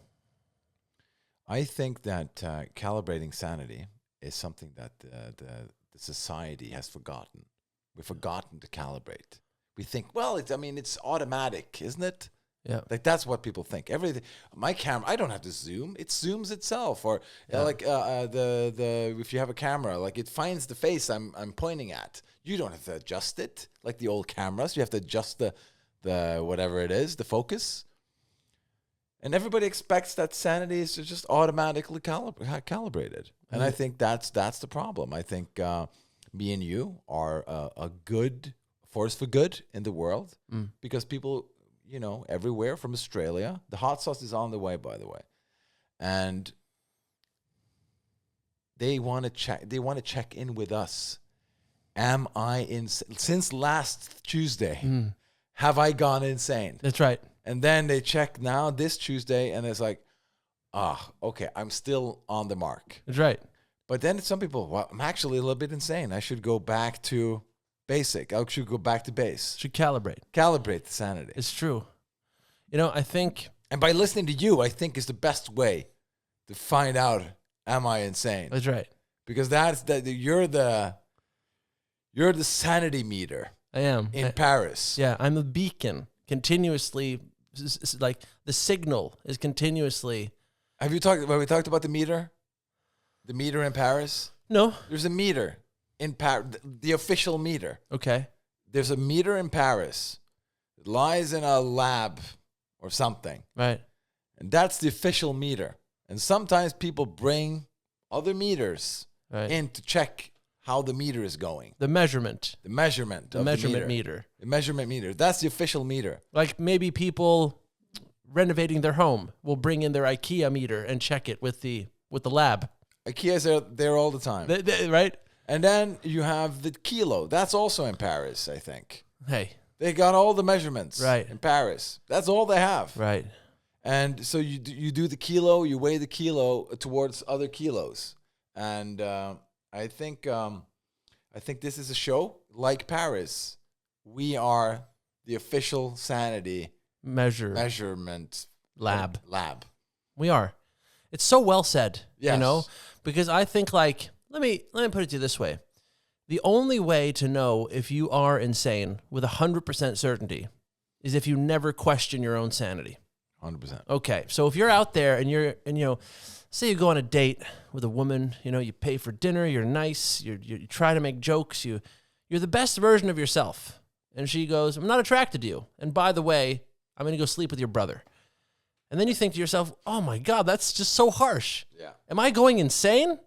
I think that calibrating sanity is something that the society has forgotten. We've forgotten to calibrate. We think, well, it's automatic, isn't it? Yeah, like that's what people think. Everything, my camera, I don't have to zoom; it zooms itself. Or if you have a camera, like it finds the face I'm pointing at. You don't have to adjust it like the old cameras. You have to adjust the whatever it is, the focus. And everybody expects that sanity is just automatically calibrated. And I think that's the problem. I think me and you are a good force for good in the world because people. Everywhere from Australia. The hot sauce is on the way, by the way. And they want to check in with us. Am I insane? Since last Tuesday, have I gone insane? That's right. And then they check now this Tuesday, and it's like, okay, I'm still on the mark. That's right. But then some people, well, I'm actually a little bit insane. I should go back to basic. I should go back to base. Should calibrate. Calibrate the sanity. It's true. I think... And by listening to you, I think is the best way to find out, am I insane? That's right. Because you're the sanity meter. I am. In Paris. Yeah, I'm a beacon. Continuously, like the signal is continuously... Have we talked about the meter? The meter in Paris? No. There's a meter. In Paris, the official meter. Okay. There's a meter in Paris. It lies in a lab or something. Right. And that's the official meter. And sometimes people bring other meters in to check how the meter is going. The measurement. The measurement meter. The measurement meter. That's the official meter. Like maybe people renovating their home will bring in their IKEA meter and check it with the lab. IKEA's are there all the time. Right? And then you have the kilo. That's also in Paris, I think. Hey. They got all the measurements in Paris. That's all they have. Right. And so you do the kilo, you weigh the kilo towards other kilos. And I think this is a show like Paris. We are the official sanity measurement lab. We We are. It's so well said, yes. because I think let me put it to you this way. The only way to know if you are insane with 100% certainty is if you never question your own sanity. 100%. Okay. So if you're out there and say you go on a date with a woman, you pay for dinner, you're nice, you try to make jokes, you you're the best version of yourself. And she goes, I'm not attracted to you. And by the way, I'm going to go sleep with your brother. And then you think to yourself, oh my God, that's just so harsh. Yeah. Am I going insane?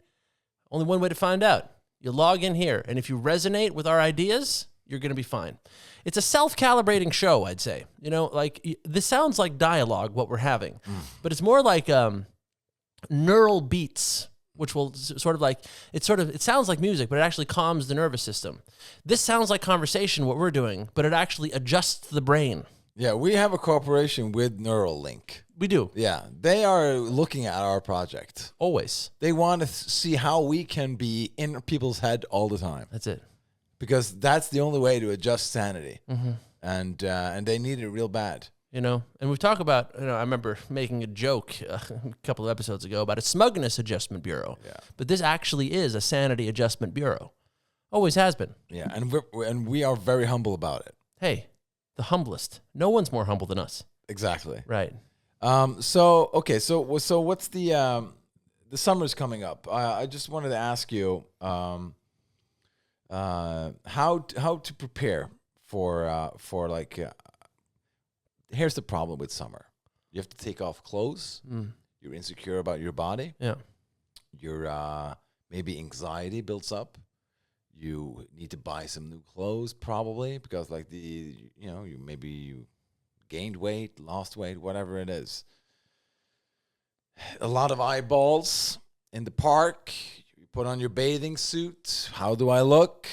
Only one way to find out. You log in here, and if you resonate with our ideas, you're going to be fine. It's a self-calibrating show, I'd say. You know, like, this sounds like dialogue, what we're having, but it's more like neural beats, which will sort of like, it sounds like music, but it actually calms the nervous system. This sounds like conversation, what we're doing, but it actually adjusts the brain. Yeah, we have a cooperation with Neuralink. We do. Yeah, they are looking at our project. Always. They want to see how we can be in people's head all the time. That's it. Because that's the only way to adjust sanity. And they need it real bad. You know, and we talk about, you know, I remember making a joke a couple of episodes ago about a smugness adjustment bureau. Yeah. But this actually is a sanity adjustment bureau. Always has been. Yeah, and we are very humble about it. Hey, the humblest. No one's more humble than us. Exactly. Right. So what's the summer's coming up. I just wanted to ask you how to prepare for like here's the problem with summer. You have to take off clothes. You're insecure about your body. Yeah. Your maybe anxiety builds up. You need to buy some new clothes probably because like you gained weight, lost weight, whatever it is. A lot of eyeballs in the park. You put on your bathing suit. How do I look?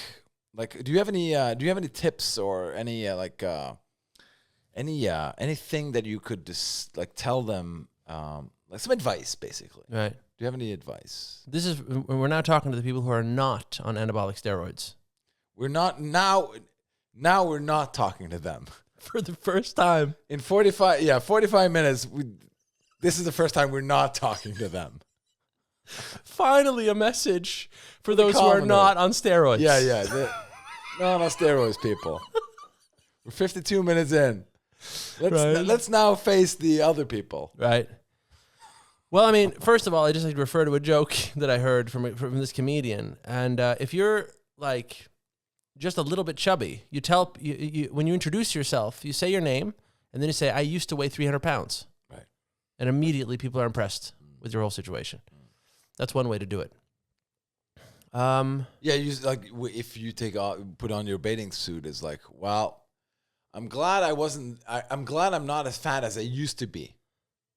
Like, do you have any tips or any anything that you could just like tell them, like some advice, basically? Right. Do you have any advice? We're now talking to the people who are not on anabolic steroids. We're not now. Now we're not talking to them For the first time. in 45 minutes. This is the first time we're not talking to them. Finally, a message for those who are not on steroids. Yeah. Not on steroids, people. We're 52 minutes in. Let's now face the other people. Right. Well, I mean, first of all, I just like to refer to a joke that I heard from this comedian. And if you're like just a little bit chubby, you tell when you introduce yourself, you say your name, and then you say, "I used to weigh 300 pounds." Right. And immediately people are impressed with your whole situation. That's one way to do it. Yeah, if you put on your bathing suit, it's like, well, I'm glad I'm glad I'm not as fat as I used to be.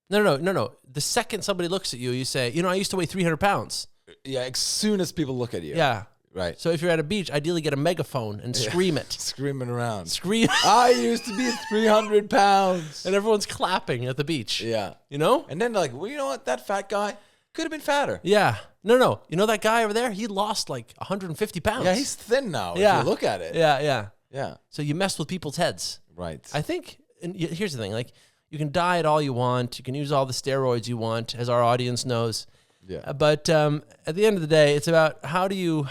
No. The second somebody looks at you, you say, I used to weigh 300 pounds. Yeah, as soon as people look at you. Yeah. Right. So if you're at a beach, ideally get a megaphone and scream it. Screaming around. Scream. I used to be 300 pounds. And everyone's clapping at the beach. Yeah. You know? And then they're like, well, you know what? That fat guy could have been fatter. Yeah. No. You know that guy over there? He lost like 150 pounds. Yeah, he's thin now if you look at it. Yeah. So you mess with people's heads. Right. I think, and here's the thing, like, you can diet all you want. You can use all the steroids you want, as our audience knows. Yeah. But at the end of the day, it's about how do you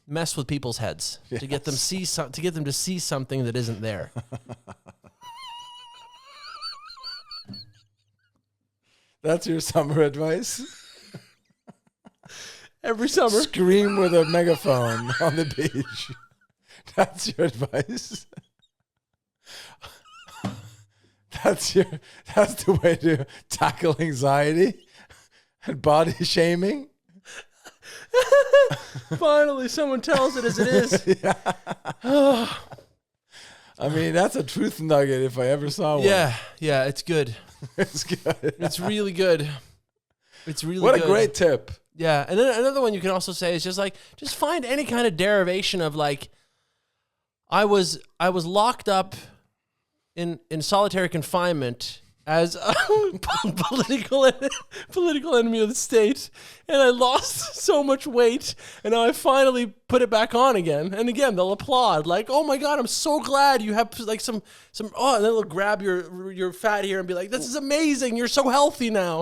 mess with people's heads to get them to see something that isn't there. That's your summer advice? Every summer. Scream with a megaphone on the beach. That's your advice? That's the way to tackle anxiety and body shaming? Finally, someone tells it as it is. Yeah. I mean, that's a truth nugget if I ever saw one. Yeah, it's good. It's good. It's really good. It's really what good. a great tip. Yeah, and then another one you can also say is just find any kind of derivation of like, I was locked up in solitary confinement as a political enemy of the state, and I lost so much weight, and now I finally put it back on again. And again, they'll applaud, like, "Oh my God, I'm so glad you have like some." And then they'll grab your fat here and be like, "This is amazing. You're so healthy now."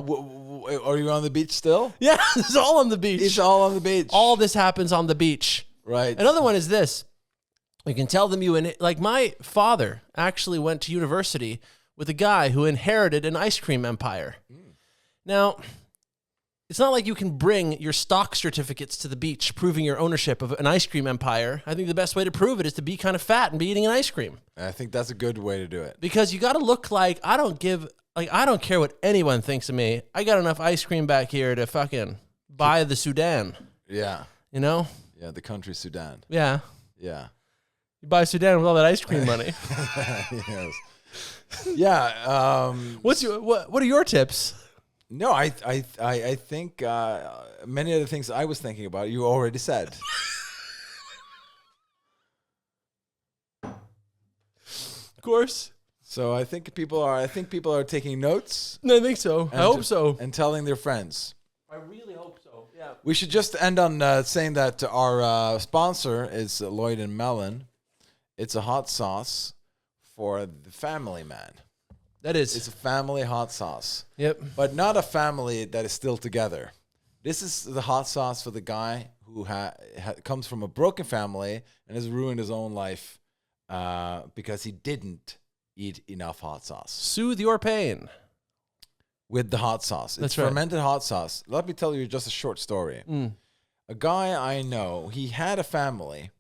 Are you on the beach still? Yeah, it's all on the beach. It's all on the beach. All this happens on the beach. Right. Another one is this. You can tell them like my father actually went to university with a guy who inherited an ice cream empire. Now, it's not like you can bring your stock certificates to the beach proving your ownership of an ice cream empire. I think the best way to prove it is to be kind of fat and be eating an ice cream. I think that's a good way to do it. Because you got to look like, I don't care what anyone thinks of me. I got enough ice cream back here to fucking buy the Sudan. Yeah. You know? Yeah, the country Sudan. Yeah. Yeah. You buy Sudan with all that ice cream money. Yes. Yeah. What are your tips? No, I think many of the things I was thinking about, you already said. Of course. So I think people are taking notes. I think so. I hope so. And telling their friends. I really hope so. Yeah. We should just end on saying that our sponsor is Lloyd and Mellon. It's a hot sauce for the family man. It's a family hot sauce. Yep. But not a family that is still together. This is the hot sauce for the guy who comes from a broken family and has ruined his own life because he didn't eat enough hot sauce. Soothe your pain. With the hot sauce. It's fermented hot sauce. Let me tell you just a short story. A guy I know, he had a family.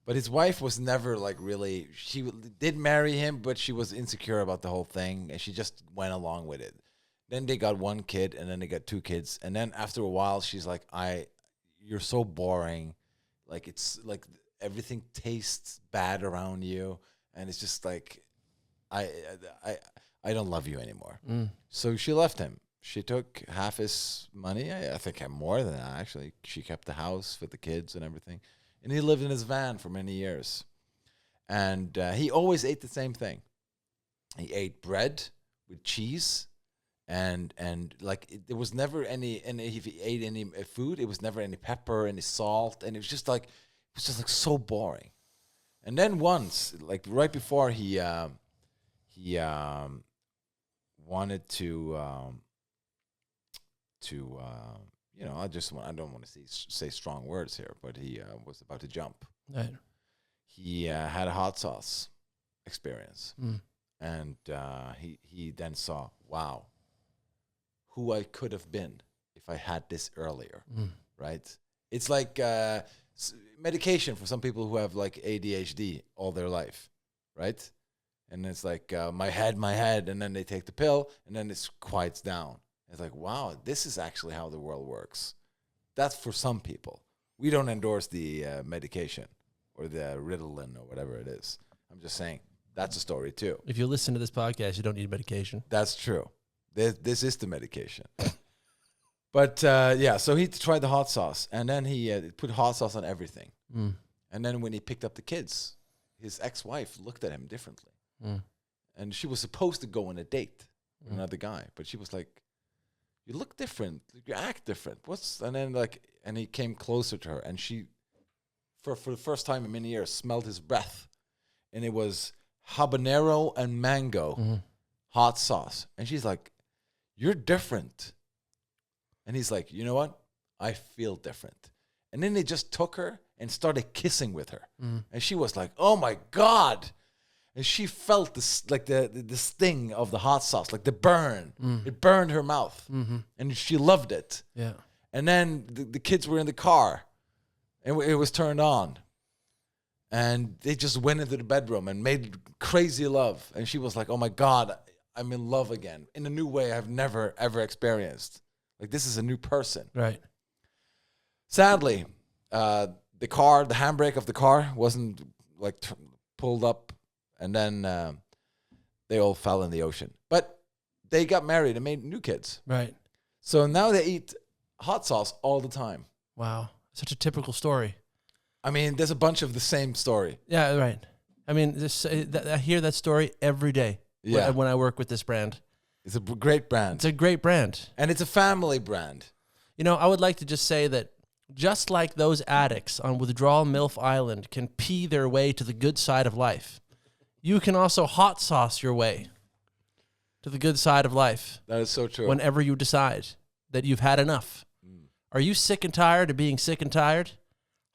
But his wife was never like really, she did marry him, but she was insecure about the whole thing. And she just went along with it. Then they got one kid and then they got two kids. And then after a while, she's like, you're so boring. Like it's like everything tastes bad around you. And it's just like, I don't love you anymore. So she left him. She took half his money. I think more than that, actually. She kept the house for the kids and everything. And he lived in his van for many years. And he always ate the same thing. He ate bread with cheese. And like, there was never any, and if he ate any food, it was never any pepper, any salt. And it was just like so boring. And then once, like right before he wanted to I don't want to say strong words here, but he was about to jump. Right. He had a hot sauce experience, and he then saw, wow, who I could have been if I had this earlier. Right? It's like medication for some people who have like ADHD all their life, right? And it's like my head, and then they take the pill, and then it quiets down. It's like, wow, this is actually how the world works. That's for some people. We don't endorse the medication or the Ritalin or whatever it is. I'm just saying that's a story too. If you listen to this podcast, you don't need medication. That's true. This is the medication. But so he tried the hot sauce, and then he put hot sauce on everything. And then when he picked up the kids, his ex-wife looked at him differently. And she was supposed to go on a date with another guy, but she was like, you look different, you act different. And he came closer to her, and she, for the first time in many years, smelled his breath. And it was habanero and mango hot sauce. And she's like, you're different. And he's like, you know what? I feel different. And then they just took her and started kissing with her. And she was like, oh my God. And she felt this, like the sting of the hot sauce, like the burn. It burned her mouth. And she loved it. Yeah. And then the kids were in the car, and it was turned on. And they just went into the bedroom and made crazy love. And she was like, oh my God, I'm in love again. In a new way I've never, ever experienced. Like, this is a new person. Right. Sadly, the handbrake of the car wasn't like pulled up. And then they all fell in the ocean. But they got married and made new kids. Right. So now they eat hot sauce all the time. Wow. Such a typical story. I mean, there's a bunch of the same story. Yeah, right. I mean, I hear that story every day when I work with this brand. It's a great brand. It's a great brand. And it's a family brand. You know, I would like to just say that just like those addicts on Withdrawal Milf Island can pee their way to the good side of life, you can also hot sauce your way to the good side of life. That is so true. Whenever you decide that you've had enough. Are you sick and tired of being sick and tired?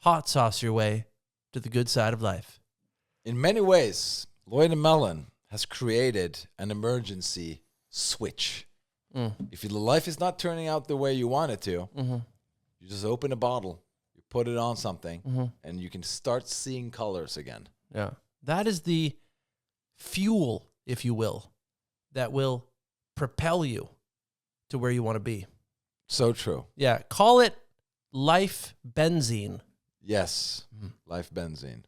Hot sauce your way to the good side of life. In many ways, Lloyd and Mellon has created an emergency switch If your life is not turning out the way you want it to, you just open a bottle, you put it on something, and you can start seeing colors again. Yeah. That is the fuel, if you will, that will propel you to where you want to be. So true. Yeah. Call it life benzene. Yes. Life benzene.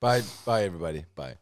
Bye, everybody. Bye.